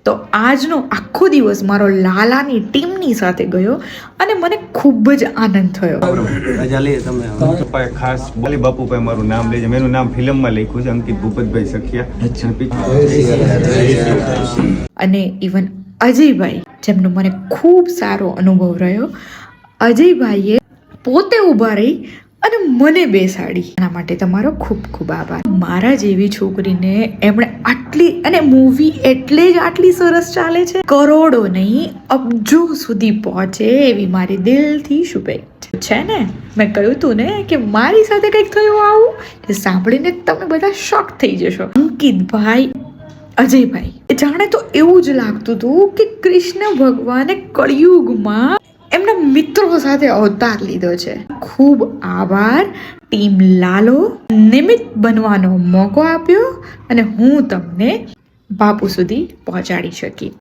તો આજનો આખો દિવસ મારો લાલાની ટીમની સાથે ગયો અને મને ખૂબ જ આનંદ થયો. પપ્પાએ ખાસ બોલી બાપુભાઈ મારું નામ લેજે. મેં એનું નામ ફિલ્મમાં લખ્યું છે, અંકિત ભૂપતભાઈ સખિયા. અને ઇવન અજયભાઈ, જેમનો મને ખૂબ સારો અનુભવ રહ્યો. અજયભાઈએ પોતે ઊભા રહી અને મને બેસાડી. એના માટે તમારો ખૂબ ખૂબ આભાર. મારા જેવી છોકરીને એમણે આટલી, અને મૂવી એટલે જ આટલી સરસ ચાલે છે, કરોડો નહીં અબજો સુધી પહોંચે એવી મારી દિલથી શુભેચ્છા છે ને. મેં કહ્યું તું ને કે મારી સાથે કંઈક થયું આવું, એ સાંભળીને તમે બધા શોક થઈ જશો. અંકિતભાઈ, અજયભાઈ, એ જાણે તો એવું જ લાગતું હતું કે કૃષ્ણ ભગવાને કળિયુગમાં એમના મિત્રો સાથે અવતાર લીધો છે. ખૂબ આભાર ટીમ લાલો, નિમિત્ત બનવાનો મોકો આપ્યો અને હું તમને બાપુ સુધી પહોંચાડી શકી.